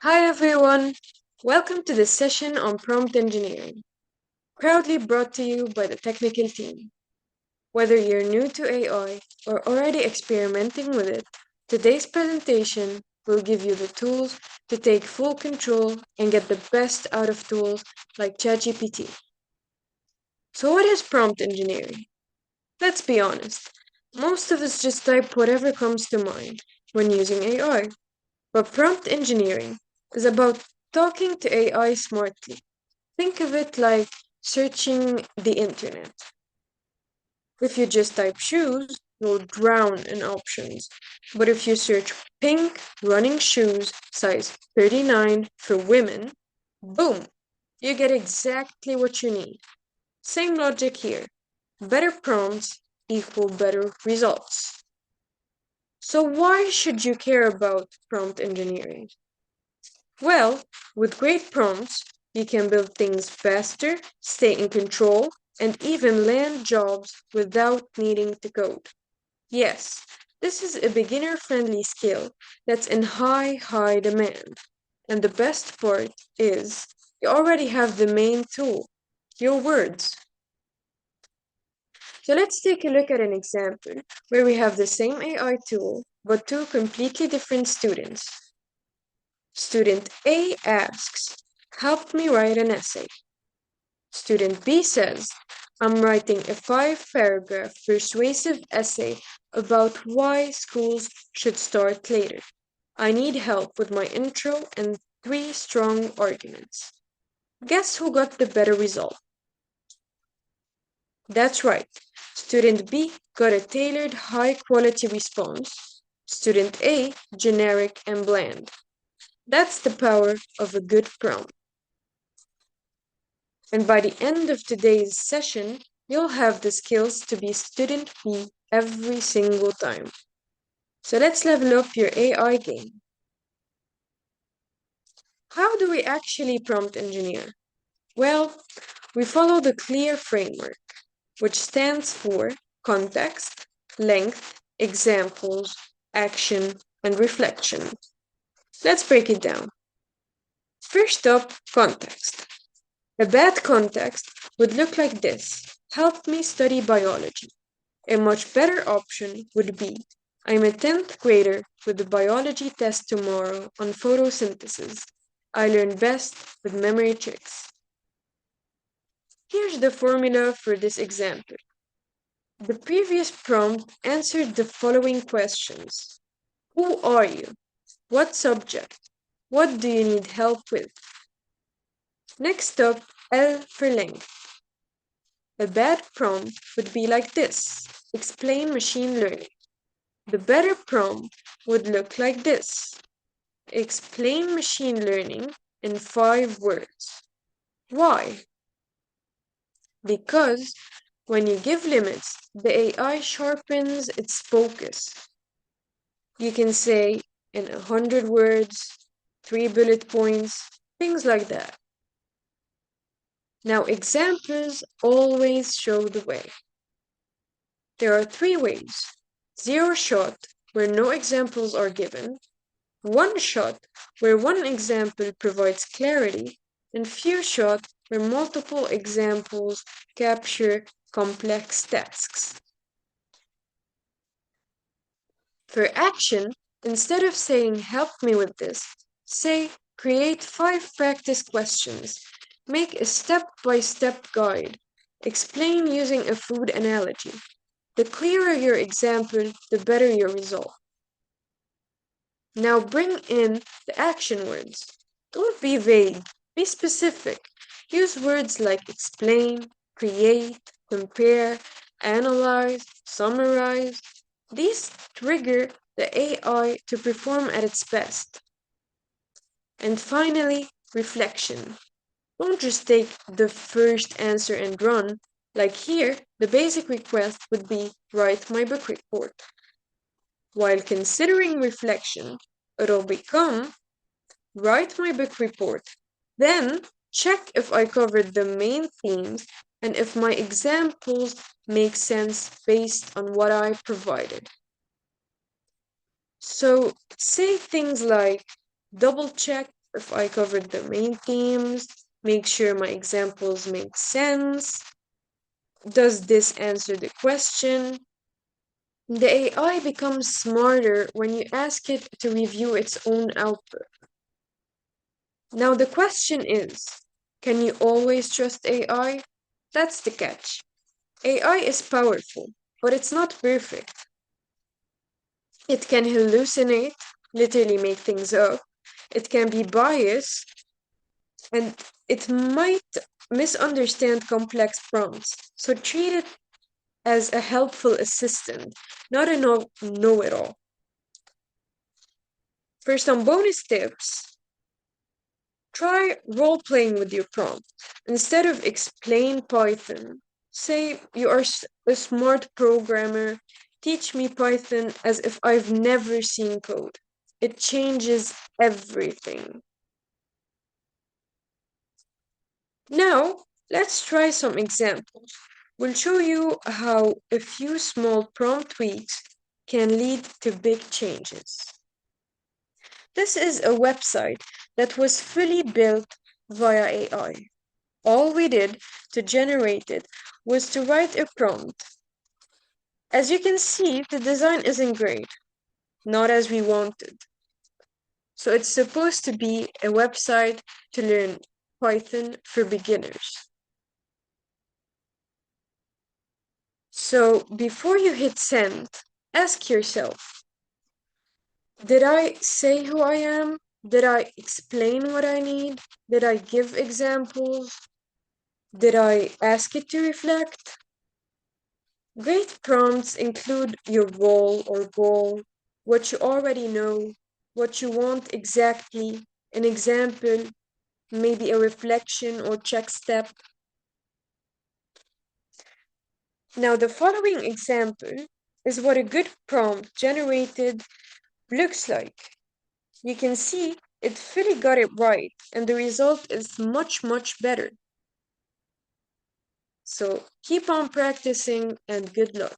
Hi everyone! Welcome to this session on prompt engineering, proudly brought to you by the technical team. Whether you're new to AI or already experimenting with it, today's presentation will give you the tools to take full control and get the best out of tools like ChatGPT. So what is prompt engineering? Let's be honest, most of us just type whatever comes to mind when using AI. But prompt engineering is about talking to AI smartly. Think of it like searching the internet. If you just type shoes, you'll drown in options. But if you search pink running shoes size 39 for women, boom, you get exactly what you need. Same logic here. Better prompts equal better results. So why should you care about prompt engineering? Well, with great prompts, you can build things faster, stay in control, and even land jobs without needing to code. Yes, this is a beginner-friendly skill that's in high demand. And the best part is you already have the main tool, your words. So let's take a look at an example where we have the same AI tool, but two completely different students. Student A asks, help me write an essay. Student B says, I'm writing a 5-paragraph persuasive essay about why schools should start later. I need help with my intro and 3 strong arguments. Guess who got the better result? That's right. Student B got a tailored, high quality response. Student A, generic and bland. That's the power of a good prompt. And by the end of today's session, you'll have the skills to be student B every single time. So let's level up your AI game. How do we actually prompt engineer? Well, we follow the CLEAR framework, which stands for context, length, examples, action, and reflection. Let's break it down. First up, context. A bad context would look like this. Help me study biology. A much better option would be I'm a 10th grader with the biology test tomorrow on photosynthesis. I learn best with memory tricks. Here's the formula for this example. The previous prompt answered the following questions. Who are you? What subject? What do you need help with? Next up, L for length. A bad prompt would be like this. Explain machine learning. The better prompt would look like this. Explain machine learning in 5 words. Why? Because when you give limits, the AI sharpens its focus. You can say in 100 words, 3 bullet points, things like that. Now, examples always show the way. There are 3 ways. 0 shot, where no examples are given. 1 shot, where one example provides clarity. And few shot, where multiple examples capture complex tasks. For action, instead of saying help me with this, say create 5 practice questions. Make a step-by-step guide. Explain using a food analogy. The clearer your example, the better your result. Now bring in the action words. Don't be vague, be specific. Use words like explain, create, compare, analyze, summarize. These trigger the AI to perform at its best. And finally, reflection. Don't just take the first answer and run. Like here, the basic request would be write my book report. While considering reflection, it'll become write my book report. Then check if I covered the main themes and if my examples make sense based on what I provided. So say things like double check if I covered the main themes, make sure my examples make sense. Does this answer the question? The AI becomes smarter when you ask it to review its own output. Now, the question is, can you always trust AI? That's the catch. AI is powerful, but it's not perfect. It can hallucinate, literally make things up. It can be biased, and it might misunderstand complex prompts. So treat it as a helpful assistant, not a know it all. For some bonus tips, try role playing with your prompt. Instead of explain Python, say you are a smart programmer, teach me Python as if I've never seen code. It changes everything. Now, let's try some examples. We'll show you how a few small prompt tweaks can lead to big changes. This is a website that was fully built via AI. All we did to generate it was to write a prompt. As you can see, the design isn't great, not as we wanted. So it's supposed to be a website to learn Python for beginners. So before you hit send, ask yourself, did I say who I am? Did I explain what I need? Did I give examples? Did I ask it to reflect? Great prompts include your role or goal, what you already know, what you want exactly, an example, maybe a reflection or check step. Now, the following example is what a good prompt generated looks like. You can see it fully got it right, and the result is much, much better. So keep on practicing and good luck.